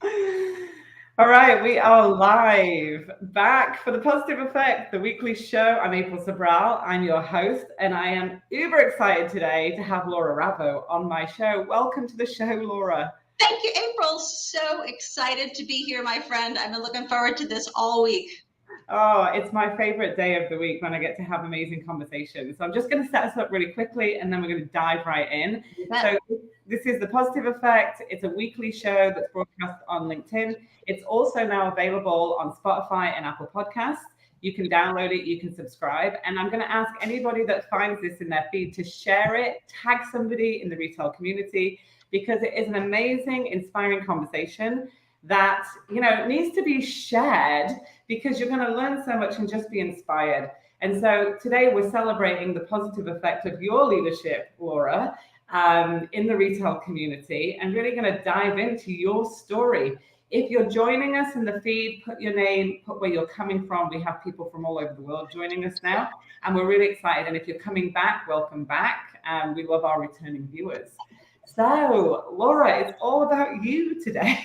All right, we are live back for the Positive Effect, the weekly show. I'm April Sobral. I'm your host, and I am uber excited today to have Laura Ravos on my show. Welcome to the show, Laura. Thank you, April. So excited to be here, my friend. I've been looking forward to this all week. Oh, it's my favorite day of the week when I get to have amazing conversations. So I'm just going to set us up really quickly and then we're going to dive right in. So this is the Positive Effect. It's a weekly show that's broadcast on LinkedIn. It's also now available on Spotify and Apple Podcasts. You can download it, you can subscribe. And I'm going to ask anybody that finds this in their feed to share it, tag somebody in the retail community, because it is an amazing, inspiring conversation that, needs to be shared because you're going to learn so much and just be inspired. And so today we're celebrating the positive effect of your leadership, Laura, in the retail community, and really going to dive into your story. If you're joining us in the feed, put your name, put where you're coming from. We have people from all over the world joining us now, and we're really excited. And if you're coming back, welcome back. We love our returning viewers. So, Laura, it's all about you today.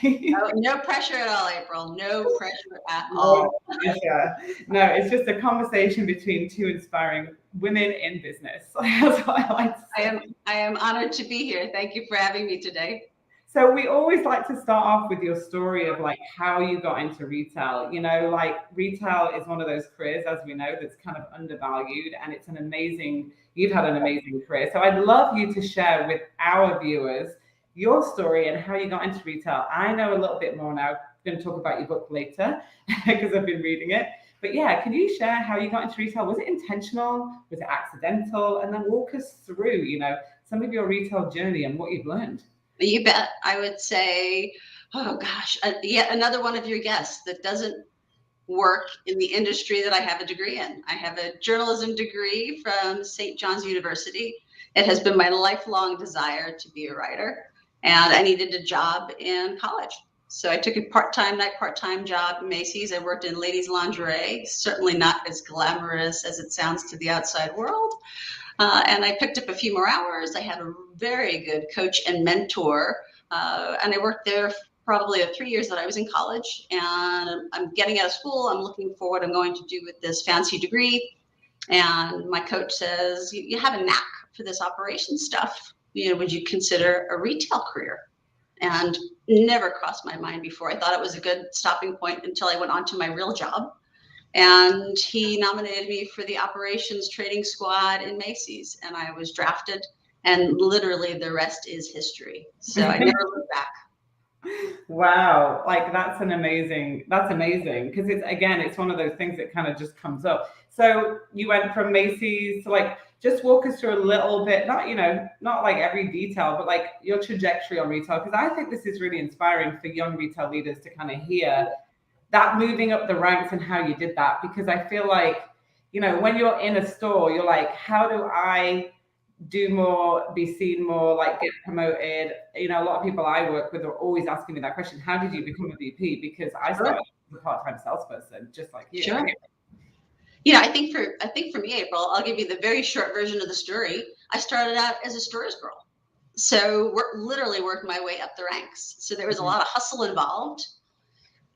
No pressure at all, April. No pressure at all. No, it's just a conversation between two inspiring women in business. That's what I like to say. I am honored to be here. Thank you for having me today. So we always like to start off with your story of like how you got into retail. Retail is one of those careers, as we know, that's kind of undervalued, and it's you've had an amazing career. So I'd love you to share with our viewers your story and how you got into retail. I know a little bit more now. I'm going to talk about your book later because I've been reading it. But yeah, can you share how you got into retail? Was it intentional? Was it accidental? And then walk us through, some of your retail journey and what you've learned. You bet. I would say, oh gosh, yet another one of your guests that doesn't work in the industry that I have a degree in. I have a journalism degree from St. John's University. It has been my lifelong desire to be a writer, and I needed a job in college. So I took a part-time job at Maceys. I worked in ladies' lingerie, certainly not as glamorous as it sounds to the outside world. And I picked up a few more hours. I had a very good coach and mentor, and I worked there probably 3 years that I was in college. And I'm getting out of school. I'm looking for what I'm going to do with this fancy degree. And my coach says, you have a knack for this operations stuff. Would you consider a retail career? And never crossed my mind before. I thought it was a good stopping point until I went on to my real job. And he nominated me for the operations trading squad in Macy's, and I was drafted, and literally the rest is history. So I never looked back. Wow, that's amazing because it's one of those things that kind of just comes up. So you went from Macy's to just walk us through a little bit, not like every detail, but like your trajectory on retail, because I think this is really inspiring for young retail leaders to kind of hear that moving up the ranks and how you did that. Because I feel like, when you're in a store, you're like, how do I do more, be seen more, get promoted? A lot of people I work with are always asking me that question. How did you become a VP? Because I started as a part-time salesperson, just like you. Sure. I think for me, April, I'll give you the very short version of the story. I started out as a stores girl. So literally worked my way up the ranks. So there was a lot of hustle involved.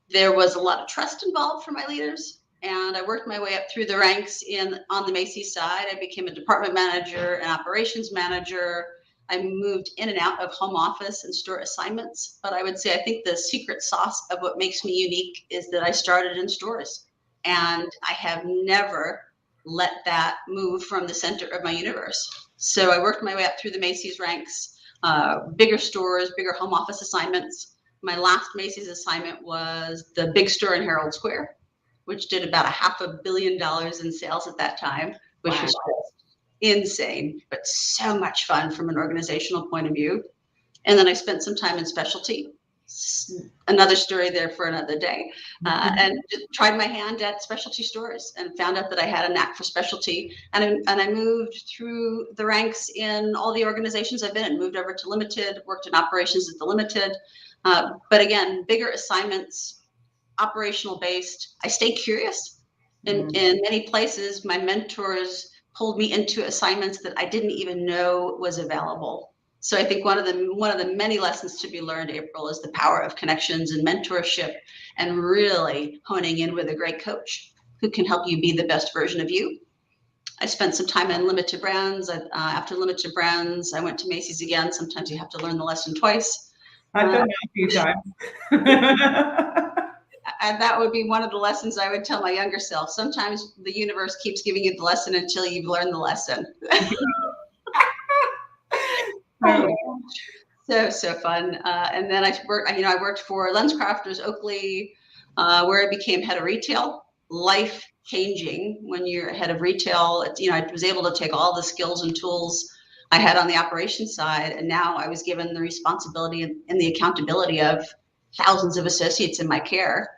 There was a lot of trust involved for my leaders, and I worked my way up through the ranks on the Macy's side. I became a department manager, an operations manager. I moved in and out of home office and store assignments. But I would say I think the secret sauce of what makes me unique is that I started in stores, and I have never let that move from the center of my universe. So I worked my way up through the Macy's ranks, bigger stores, bigger home office assignments. My last Macy's assignment was the big store in Herald Square, which did about $500 million in sales at that time, which was insane, but so much fun from an organizational point of view. And then I spent some time in specialty. Another story there for another day. And tried my hand at specialty stores and found out that I had a knack for specialty. And I moved through the ranks in all the organizations I've been in, moved over to Limited, worked in operations at the Limited. But again, bigger assignments, operational based. I stay curious. In many places, my mentors pulled me into assignments that I didn't even know was available. So I think one of the many lessons to be learned, April, is the power of connections and mentorship, and really honing in with a great coach who can help you be the best version of you. I spent some time in limited brands. After limited brands, I went to Macy's again. Sometimes you have to learn the lesson twice. I've done that a few times. And that would be one of the lessons I would tell my younger self. Sometimes the universe keeps giving you the lesson until you've learned the lesson. So fun. And then I worked for Lenscrafters, Oakley, where I became head of retail. Life changing when you're head of retail. I was able to take all the skills and tools I had on the operations side, and now I was given the responsibility and the accountability of thousands of associates in my care.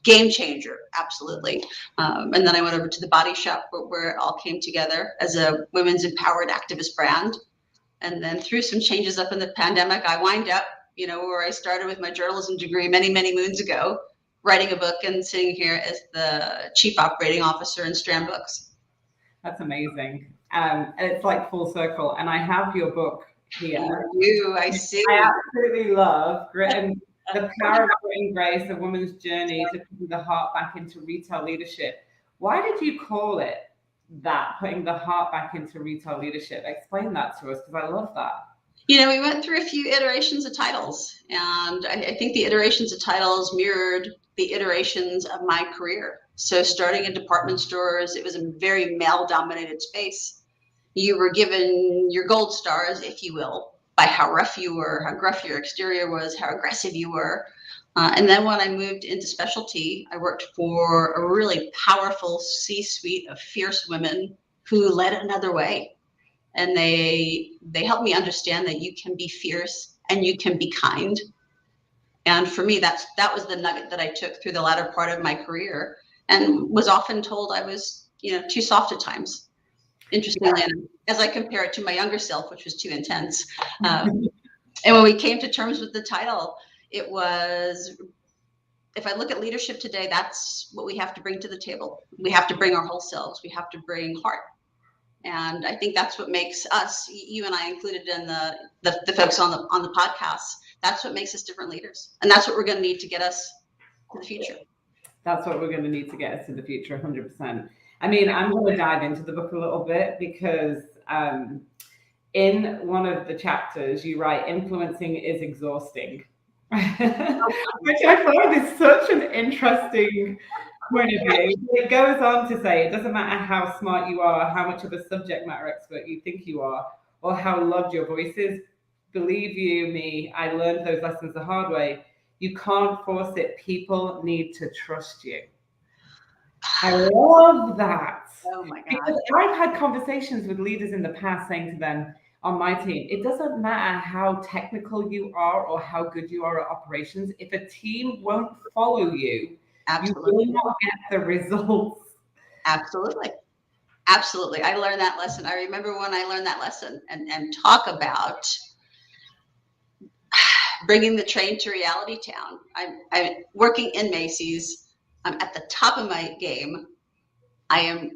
Game changer, absolutely. And then I went over to the Body Shop where it all came together as a women's empowered activist brand. And then through some changes up in the pandemic, I wind up, where I started with my journalism degree many, many moons ago, writing a book and sitting here as the chief operating officer in Strand Books. That's amazing. And it's like full circle. And I have your book here. I see. I absolutely love the power of Grit and Grace, a woman's journey to putting the heart back into retail leadership. Why did you call it that, putting the heart back into retail leadership? Explain that to us, because I love that. We went through a few iterations of titles, and I think the iterations of titles mirrored the iterations of my career. So starting in department stores, it was a very male-dominated space. You were given your gold stars, if you will, by how rough you were, how gruff your exterior was, how aggressive you were. And then when I moved into specialty, I worked for a really powerful C-suite of fierce women who led another way. And they helped me understand that you can be fierce and you can be kind. And for me, that was the nugget that I took through the latter part of my career, and was often told I was, too soft at times. Interestingly enough, as I compare it to my younger self, which was too intense. And when we came to terms with the title, it was, if I look at leadership today, that's what we have to bring to the table. We have to bring our whole selves. We have to bring heart. And I think that's what makes us, you and I included in the folks on the podcast, that's what makes us different leaders. And that's what we're going to need to get us to the future. That's what we're going to need to get us to the future, 100%. I mean, I'm going to dive into the book a little bit, because in one of the chapters, you write, influencing is exhausting, which I find is such an interesting point of view. It goes on to say, it doesn't matter how smart you are, how much of a subject matter expert you think you are, or how loved your voice is. Believe you me, I learned those lessons the hard way. You can't force it. People need to trust you. I love that. Oh my God. Because I've had conversations with leaders in the past saying to them on my team, it doesn't matter how technical you are or how good you are at operations. If a team won't follow you, absolutely, you will not get the results. Absolutely. Absolutely. I learned that lesson. I remember when I learned that lesson, and talk about bringing the train to reality town. I'm working in Macy's. I'm at the top of my game. I am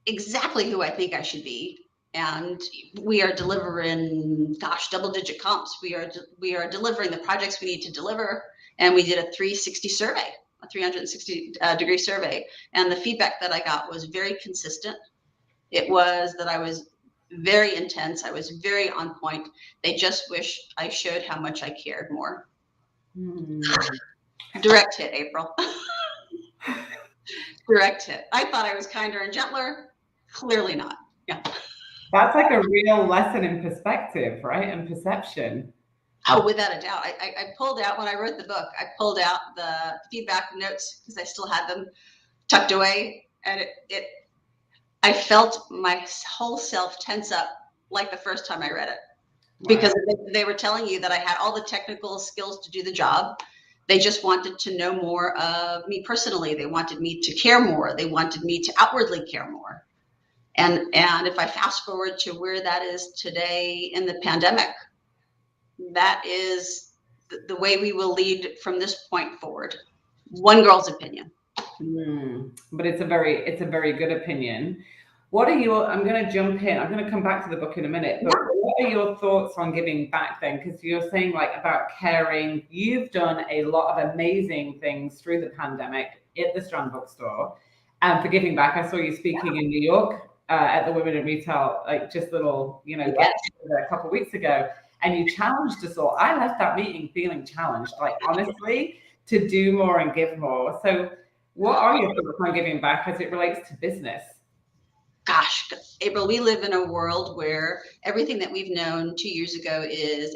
exactly who I think I should be. And we are delivering, double-digit comps. We are delivering the projects we need to deliver. And we did a 360 survey, a 360-degree survey. And the feedback that I got was very consistent. It was that I was very intense. I was very on point. They just wish I showed how much I cared more. Direct hit, April. Direct hit. I thought I was kinder and gentler. Clearly not. Yeah. That's like a real lesson in perspective, right? And perception. Oh, without a doubt. I pulled out, when I wrote the book, I pulled out the feedback notes because I still had them tucked away. And I felt my whole self tense up like the first time I read it. Wow. Because they were telling you that I had all the technical skills to do the job. They just wanted to know more of me personally. They wanted me to care more. They wanted me to outwardly care more. And if I fast forward to where that is today in the pandemic, that is the way we will lead from this point forward. One girl's opinion. But it's a very good opinion. What are your, I'm going to jump in. I'm going to come back to the book in a minute. But what are your thoughts on giving back then? Because you're saying like about caring. You've done a lot of amazing things through the pandemic at the Strand Bookstore. And for giving back, I saw you speaking in New York at the Women in Retail, like just little, a couple of weeks ago. And you challenged us all. I left that meeting feeling challenged, like honestly, to do more and give more. So what are your thoughts on giving back as it relates to business? Gosh, April, we live in a world where everything that we've known 2 years ago is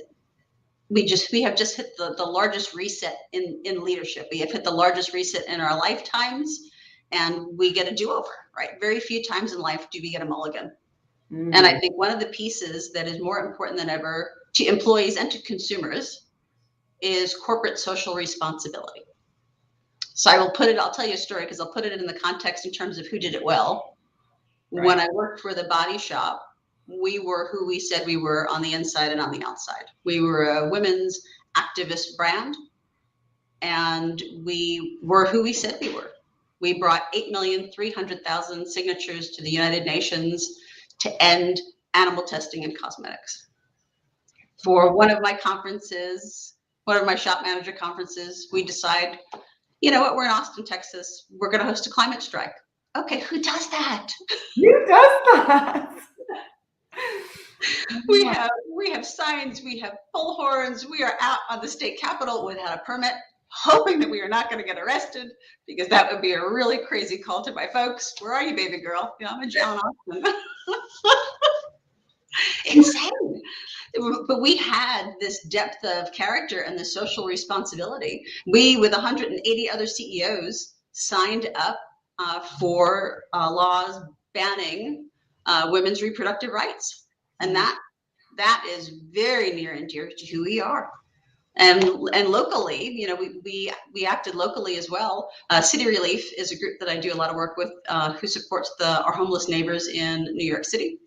we have just hit the largest reset in leadership. We have hit the largest reset in our lifetimes, and we get a do-over, right? Very few times in life do we get a mulligan. And I think one of the pieces that is more important than ever to employees and to consumers is corporate social responsibility. So I'll tell you a story because I'll put it in the context in terms of who did it well. Right. When I worked for the Body Shop, we were who we said we were on the inside and on the outside. We were a women's activist brand, and we were who we said we were. We brought 8,300,000 signatures to the United Nations to end animal testing in cosmetics. For one of my shop manager conferences, we decide, you know what, we're in Austin, Texas. We're going to host a climate strike. Okay, who does that? Who does that? We have signs, we have bullhorns, we are out on the state capitol without a permit, hoping that we are not going to get arrested, because that would be a really crazy call to my folks. Where are you, baby girl? I'm in John Austin. Insane. But we had this depth of character and the social responsibility. We, with 180 other CEOs, signed up for laws banning women's reproductive rights. And that is very near and dear to who we are. And locally, we acted locally as well. City Relief is a group that I do a lot of work with, who supports our homeless neighbors in New York City.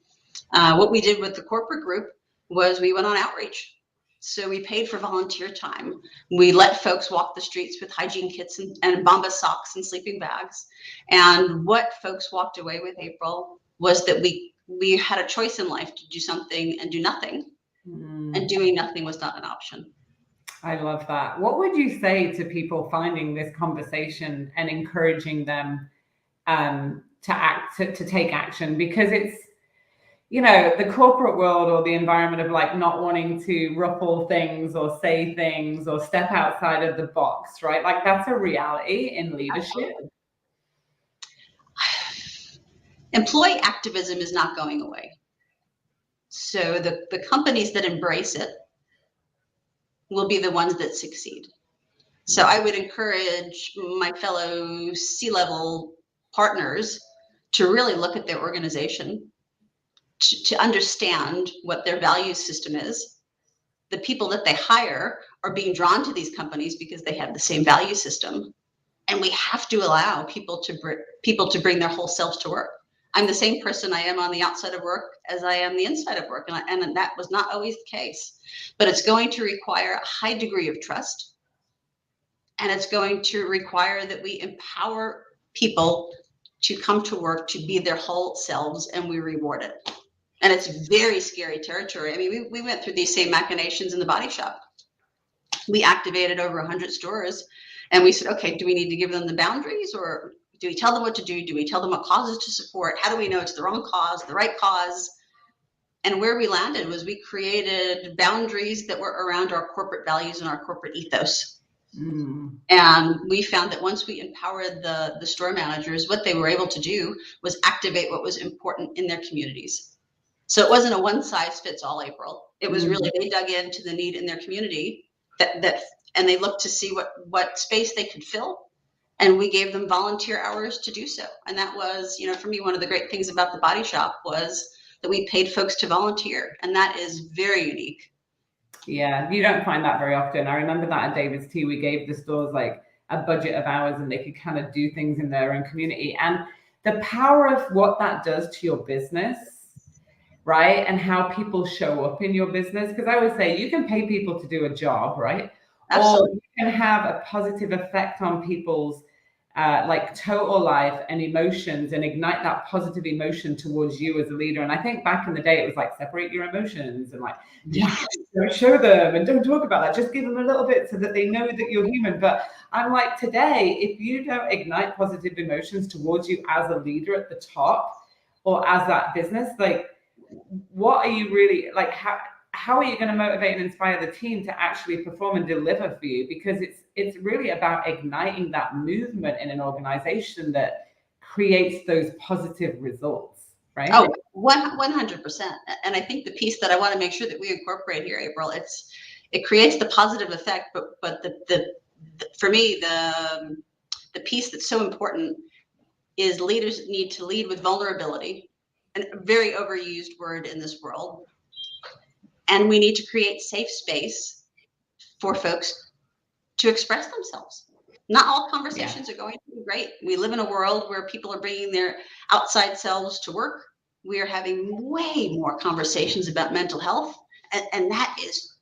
What we did with the corporate group was we went on outreach. So we paid for volunteer time. We let folks walk the streets with hygiene kits and Bombas socks and sleeping bags. And what folks walked away with, April, was that we had a choice in life to do something and do nothing. And doing nothing was not an option. I love that. What would you say to people finding this conversation and encouraging them to take action? Because it's, the corporate world or the environment of like not wanting to ruffle things or say things or step outside of the box, right? Like that's a reality in leadership. Employee activism is not going away. So the companies that embrace it will be the ones that succeed. So I would encourage my fellow C-level partners to really look at their organization, to understand what their value system is. The people that they hire are being drawn to these companies because they have the same value system. And we have to allow people to bring their whole selves to work. I'm the same person I am on the outside of work as I am the inside of work. And that was not always the case. But it's going to require a high degree of trust. And it's going to require that we empower people to come to work, to be their whole selves, and we reward it. And it's very scary territory. I mean, we went through these same machinations in the Body Shop. We activated over 100 stores, and we said, okay, do we need to give them the boundaries, or do we tell them what to do? Do we tell them what causes to support? How do we know it's the wrong cause, the right cause? And where we landed was we created boundaries that were around our corporate values and our corporate ethos. And we found that once we empowered the store managers, what they were able to do was activate what was important in their communities. So it wasn't a one size fits all, April. It was really, they dug into the need in their community and they looked to see what space they could fill. And we gave them volunteer hours to do so. And that was, for me, one of the great things about the Body Shop was that we paid folks to volunteer. And that is very unique. Yeah, you don't find that very often. I remember that at David's Tea, we gave the stores like a budget of hours and they could kind of do things in their own community. And the power of what that does to your business, right? And how people show up in your business. Because I always say you can pay people to do a job, right? Absolutely. Or you can have a positive effect on people's like total life and emotions and ignite that positive emotion towards you as a leader. And I think back in the day, it was like separate your emotions and like, don't show them and don't talk about that. Just give them a little bit so that they know that you're human. But I'm like, today, if you don't ignite positive emotions towards you as a leader at the top or as that business, like, what are you really like? How are you going to motivate and inspire the team to actually perform and deliver for you? Because it's really about igniting that movement in an organization that creates those positive results, right? Oh, 100%. And I think the piece that I want to make sure that we incorporate here, April, it creates the positive effect, but the for me, the piece that's so important is leaders need to lead with vulnerability, a very overused word in this world. And we need to create safe space for folks to express themselves. Not all conversations are going to be great. We live in a world where people are bringing their outside selves to work. We are having way more conversations about mental health, and that is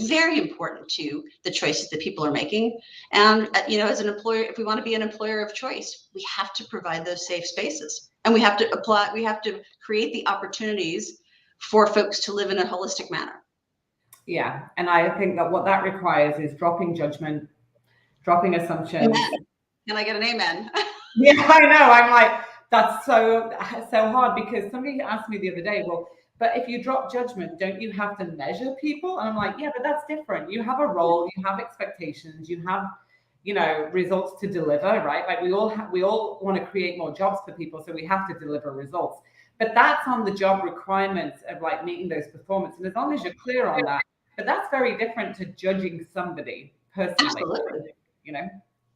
very important to the choices that people are making. And as an employer, if we want to be an employer of choice, we have to provide those safe spaces, and we have to create the opportunities for folks to live in a holistic manner. Yeah, and I think that what that requires is dropping judgment, dropping assumptions. Amen. Can I get an amen? Yeah, I know. I'm like, that's so hard, because somebody asked me the other day, well, but if you drop judgment, don't you have to measure people? And I'm like, yeah, but that's different. You have a role, you have expectations, you have, results to deliver, right? Like we all want to create more jobs for people, so we have to deliver results. But that's on the job requirements of like meeting those performance. And as long as you're clear on that, but that's very different to judging somebody personally. Absolutely.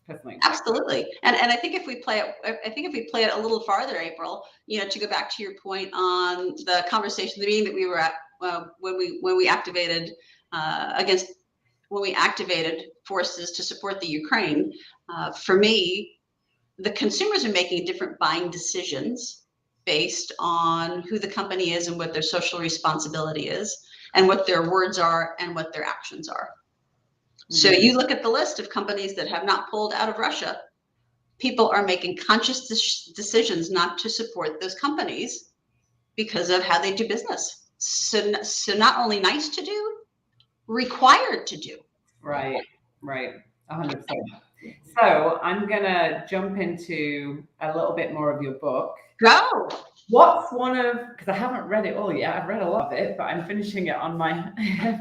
Personally. Absolutely. And I think if we play it a little farther, April, to go back to your point on the conversation, the meeting that we were at when we activated forces to support the Ukraine, for me, the consumers are making different buying decisions based on who the company is and what their social responsibility is and what their words are and what their actions are. So you look at the list of companies that have not pulled out of Russia, people are making conscious decisions not to support those companies because of how they do business. So not only nice to do, required to do. Right. 100%. So I'm going to jump into a little bit more of your book. Go. What's because I haven't read it all yet. I've read a lot of it, but I'm finishing it on my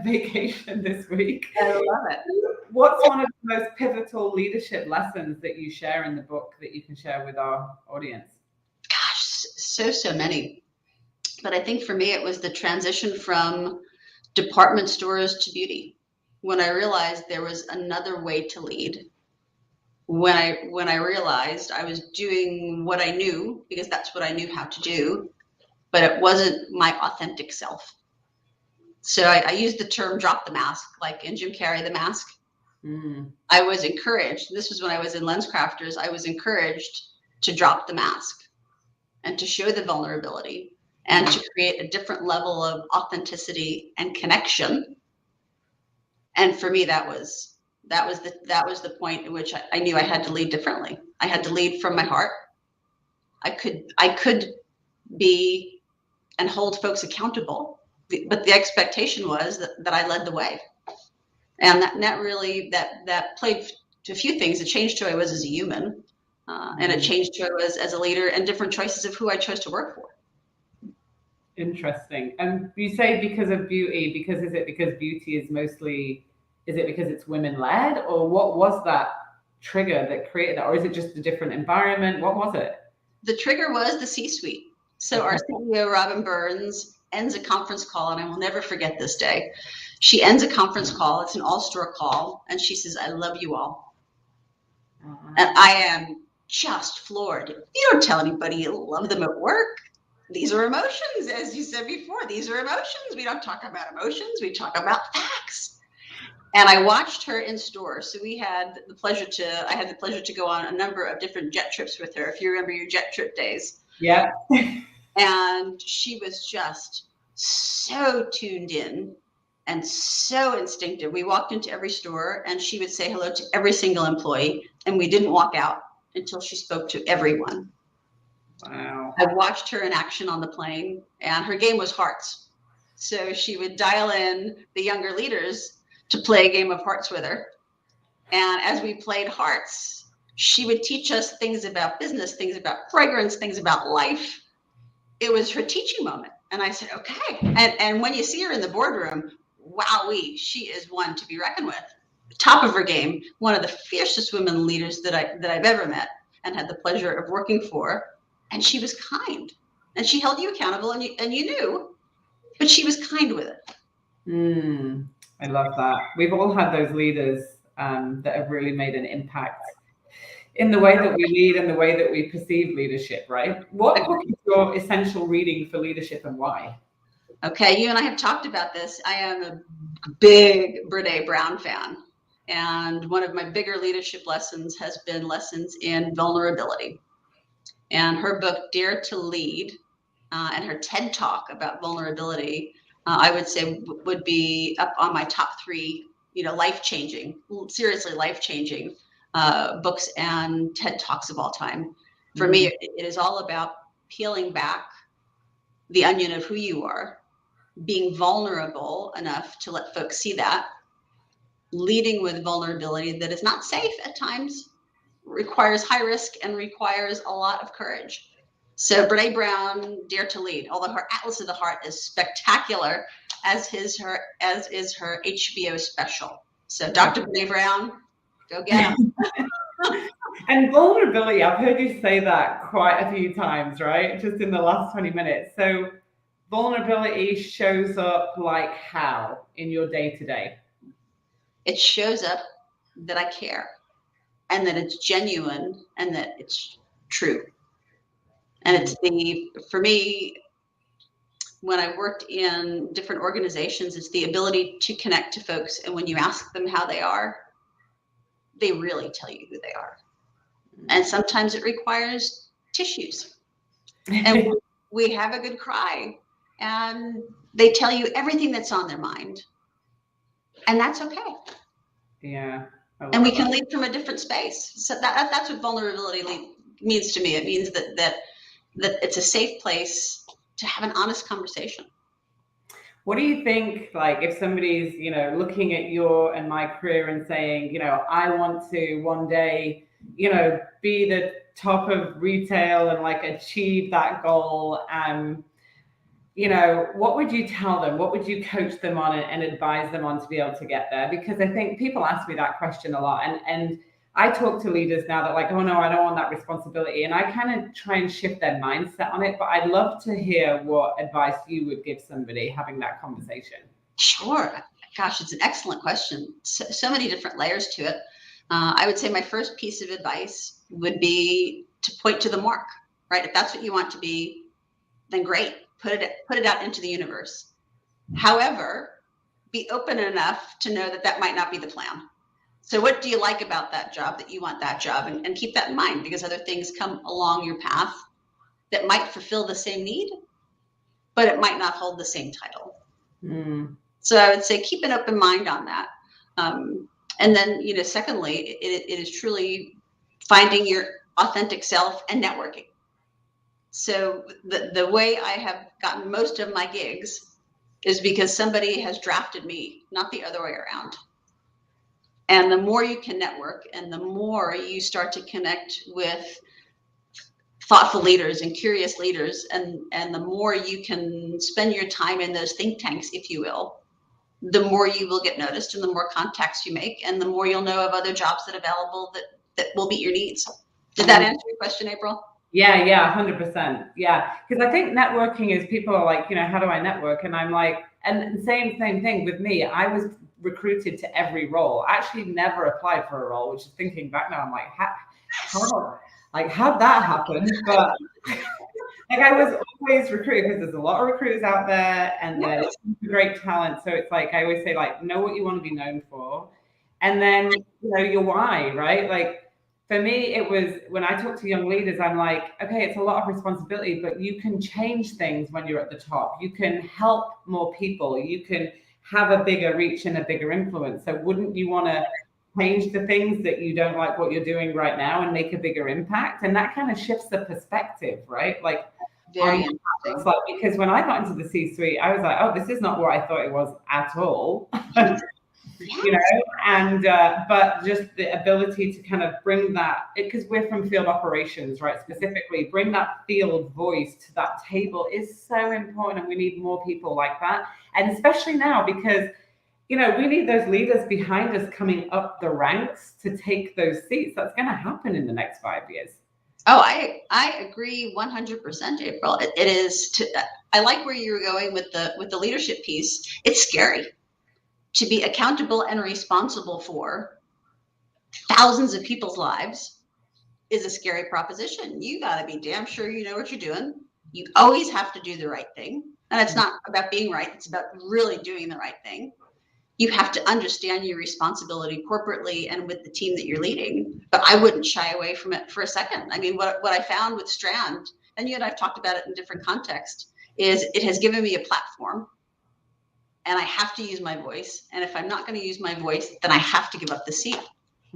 vacation this week. I love it. What's one of the most pivotal leadership lessons that you share in the book that you can share with our audience? Gosh, so many. But I think for me, it was the transition from department stores to beauty. When I realized there was another way to lead. When I realized I was doing what I knew, because that's what I knew how to do, but it wasn't my authentic self. So I used the term drop the mask, like in Jim Carrey, The Mask. I was encouraged, this was when I was in Lenscrafters, I was encouraged to drop the mask and to show the vulnerability and to create a different level of authenticity and connection. And for me, that was the point in which I knew I had to lead differently. I had to lead from my heart. I could be and hold folks accountable, but the expectation was that I led the way. And that played to a few things. It changed who I was as a human, and it changed who I was as a leader, and different choices of who I chose to work for. Interesting. And you say because of beauty, because beauty is mostly, is it because it's women led, or what was that trigger that created that? Or is it just a different environment? What was it? The trigger was the C-suite. So our CEO, Robin Burns, ends a conference call, and I will never forget this day. She ends a conference call. It's an all-store call. And she says, "I love you all." And I am just floored. You don't tell anybody you love them at work. These are emotions, as you said before. These are emotions. We don't talk about emotions. We talk about facts. And I watched her in store. So I had the pleasure to go on a number of different jet trips with her, if you remember your jet trip days. Yeah. And she was just so tuned in and so instinctive. We walked into every store and she would say hello to every single employee, and we didn't walk out until she spoke to everyone. Wow. I watched her in action on the plane, and her game was hearts. So she would dial in the younger leaders to play a game of hearts with her. And as we played hearts, she would teach us things about business, things about fragrance, things about life. It was her teaching moment. And I said, okay. And when you see her in the boardroom, wowee, she is one to be reckoned with. Top of her game, one of the fiercest women leaders that I've ever met and had the pleasure of working for. And she was kind, and she held you accountable, and you knew, but she was kind with it. I love that. We've all had those leaders that have really made an impact in the way that we lead and the way that we perceive leadership, right? What book is your essential reading for leadership, and why? Okay, you and I have talked about this. I am a big Brené Brown fan. And one of my bigger leadership lessons has been lessons in vulnerability. And her book, Dare to Lead, and her TED Talk about vulnerability, I would say would be up on my top 3, life-changing, seriously life-changing books and TED Talks of all time. For me, it is all about peeling back the onion of who you are, being vulnerable enough to let folks see that, leading with vulnerability that is not safe at times, requires high risk and requires a lot of courage. So Brené Brown, Dare to Lead, although her Atlas of the Heart is spectacular, as is her HBO special. So Dr. Brené Brown, go get them. And vulnerability, I've heard you say that quite a few times, right? Just in the last 20 minutes. So vulnerability shows up like how in your day-to-day? It shows up that I care, and that it's genuine, and that it's true. And it's for me, when I worked in different organizations, it's the ability to connect to folks. And when you ask them how they are, they really tell you who they are. And sometimes it requires tissues. And we have a good cry, and they tell you everything that's on their mind. And that's okay. Yeah. And we can lead from a different space. So that's what vulnerability means to me. It means that it's a safe place to have an honest conversation. What do you think, like, if somebody's, looking at your and my career and saying, I want to one day, be the top of retail and like achieve that goal, what would you tell them? What would you coach them on and advise them on to be able to get there? Because I think people ask me that question a lot. And I talk to leaders now that like, oh no, I don't want that responsibility. And I kind of try and shift their mindset on it. But I'd love to hear what advice you would give somebody having that conversation. Sure. Gosh, it's an excellent question. So many different layers to it. I would say my first piece of advice would be to point to the mark, right? If that's what you want to be, then great. Put it out into the universe. However, be open enough to know that might not be the plan. So what do you like about that job that you want that job? And keep that in mind, because other things come along your path that might fulfill the same need, but it might not hold the same title. So I would say keep an open mind on that. And then, secondly, it is truly finding your authentic self and networking. So the way I have gotten most of my gigs is because somebody has drafted me, not the other way around. And the more you can network, and the more you start to connect with thoughtful leaders and curious leaders, and the more you can spend your time in those think tanks, if you will, the more you will get noticed, and the more contacts you make, and the more you'll know of other jobs that are available that will meet your needs. Did that answer your question, April? Yeah, 100%. Yeah, because I think networking is, people are like, how do I network? And I'm like, and same thing with me. I was recruited to every role. I actually never applied for a role, which is, thinking back now, I'm like, how'd that happen? But like, I was always recruited, because there's a lot of recruiters out there, and there's great talent. So it's like, I always say, like, know what you want to be known for, and then your why, right? Like, for me, it was, when I talk to young leaders, I'm like, okay, it's a lot of responsibility, but you can change things when you're at the top. You can help more people. You can have a bigger reach and a bigger influence. So wouldn't you want to change the things that you don't like what you're doing right now and make a bigger impact? And that kind of shifts the perspective, right? Like, very interesting. Like, because when I got into the C-suite, I was like, oh, this is not what I thought it was at all. You know, and but just the ability to kind of bring that, because we're from field operations, right? Specifically, bring that field voice to that table is so important, and we need more people like that. And especially now, because you know, we need those leaders behind us coming up the ranks to take those seats. That's going to happen in the next 5 years. Oh, I agree 100%, April. It is. I like where you were going with the leadership piece. It's scary to be accountable and responsible for thousands of people's lives. Is a scary proposition. You got to be damn sure you know what you're doing. You always have to do the right thing, and it's not about being right. It's about really doing the right thing. You have to understand your responsibility corporately and with the team that you're leading. But I wouldn't shy away from it for a second. I mean, what I found with Strand, and you and I've talked about it in different contexts, is it has given me a platform, and I have to use my voice. And if I'm not going to use my voice, then I have to give up the seat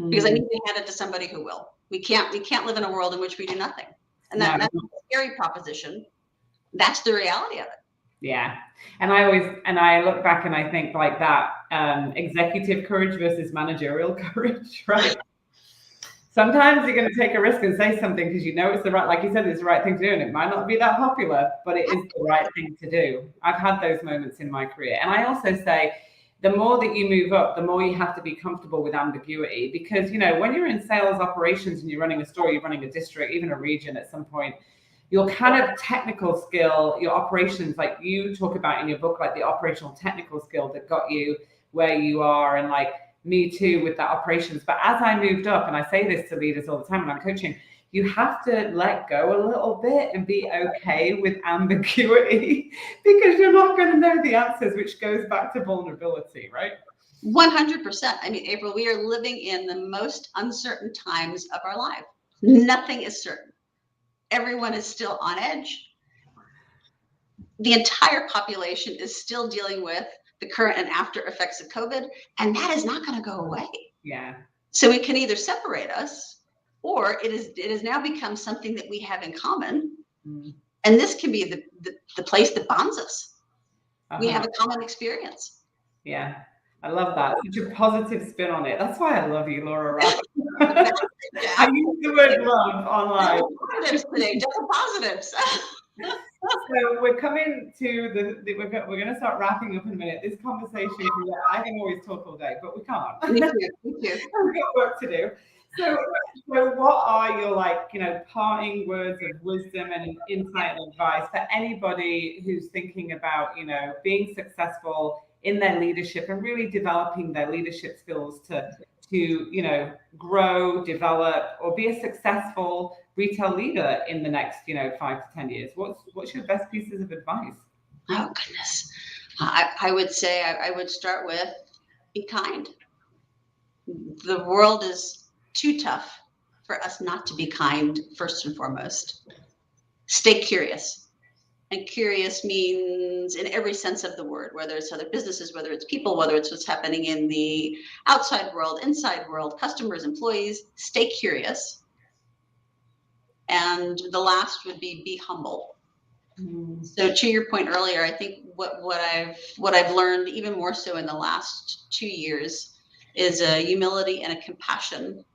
because I need to hand it to somebody who will. We can't live in a world in which we do nothing. And that's a scary proposition. That's the reality of it. Yeah. And I look back and I think like that executive courage versus managerial courage, right? Sometimes you're going to take a risk and say something because you know it's the right, like you said, it's the right thing to do. And it might not be that popular, but it is the right thing to do. I've had those moments in my career. And I also say, the more that you move up, the more you have to be comfortable with ambiguity, because, you know, when you're in sales operations and you're running a store, you're running a district, even a region at some point, your kind of technical skill, your operations, like you talk about in your book, like the operational technical skill that got you where you are, and like me too with that operations. But as I moved up, and I say this to leaders all the time when I'm coaching, you have to let go a little bit and be okay with ambiguity because you're not going to know the answers, which goes back to vulnerability, right? 100%. I mean, April, we are living in the most uncertain times of our life. Nothing is certain. Everyone is still on edge. The entire population is still dealing with the current and after effects of COVID, and that is not going to go away. Yeah. So it can either separate us, or it has now become something that we have in common. And this can be the place that bonds us. We have a common experience. Yeah. I love that. Such a positive spin on it. That's why I love you, Laura Ravos. I use the word love online. Positives today, just positives. So we're coming to we're going to start wrapping up in a minute. This conversation, I can always talk all day, but we can't. Me too. We've got work to do. So what are your, like, you know, parting words of wisdom and insight and advice for anybody who's thinking about, you know, being successful in their leadership and really developing their leadership skills to you know, grow, develop, or be a successful retail leader in the next, you know, 5 to 10 years? What's your best pieces of advice? Oh, goodness. I would say I would start with be kind. The world is too tough for us not to be kind, first and foremost. Stay curious. And curious means in every sense of the word, whether it's other businesses, whether it's people, whether it's what's happening in the outside world, inside world, customers, employees. Stay curious. And the last would be humble. So to your point earlier, I think what I've learned even more so in the last 2 years is a humility and a compassion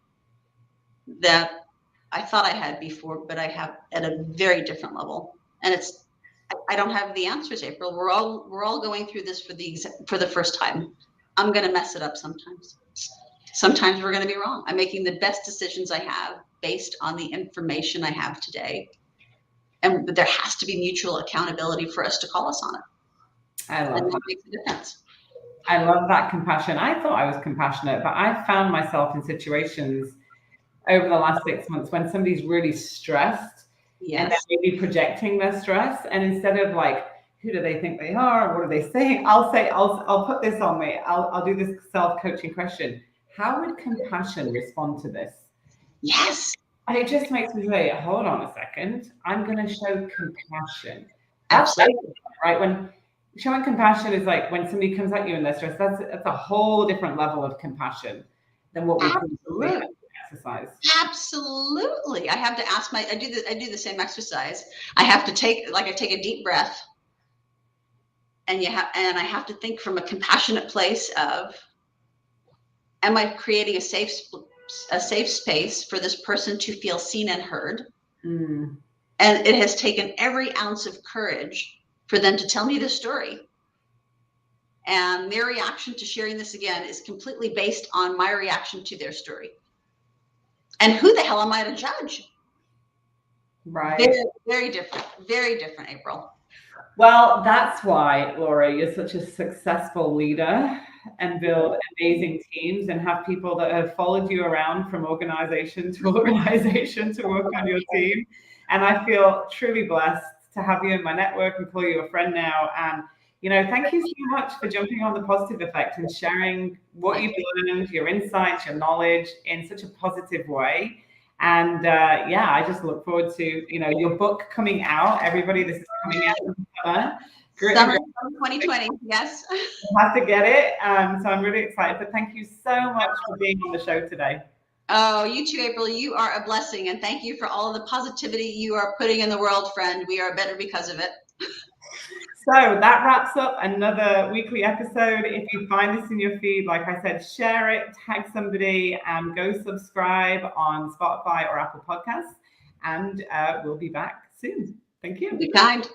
that I thought I had before, but I have at a very different level. And I don't have the answers, April. We're all going through this for the first time. I'm going to mess it up sometimes. Sometimes we're going to be wrong. I'm making the best decisions I have based on the information I have today. And there has to be mutual accountability for us to call us on it. I love that. Makes a difference. I love that compassion. I thought I was compassionate, but I found myself in situations over the last 6 months when somebody's really stressed. Yes. And they're maybe projecting their stress. And instead of like, who do they think they are? What are they saying? I'll put this on me. I'll do this self-coaching question. How would compassion respond to this? Yes. And it just makes me say, hold on a second. I'm going to show compassion. Absolutely. Right. When showing compassion is like when somebody comes at you in their stress, that's a whole different level of compassion than what we typically exercise. Absolutely. I have to ask I do the same exercise. I have to take a deep breath, and I have to think from a compassionate place of, am I creating a safe space for this person to feel seen and heard? Mm. And it has taken every ounce of courage for them to tell me the story. And their reaction to sharing this again is completely based on my reaction to their story. And who the hell am I to judge? Right. Very, very different, April. Well, that's why, Laura, you're such a successful leader and build amazing teams and have people that have followed you around from organization to organization to work on your team. And I feel truly blessed to have you in my network and call you a friend now. And, thank you so much for jumping on the Positive Effect and sharing what you've learned, your insights, your knowledge in such a positive way. And I just look forward to, your book coming out. Everybody, this is coming out in summer. Summer 2020, yes. I have to get it. So I'm really excited. But thank you so much for being on the show today. Oh, you too, April. You are a blessing. And thank you for all of the positivity you are putting in the world, friend. We are better because of it. So that wraps up another weekly episode. If you find this in your feed, like I said, share it, tag somebody, and go subscribe on Spotify or Apple Podcasts. And we'll be back soon. Thank you. Be kind.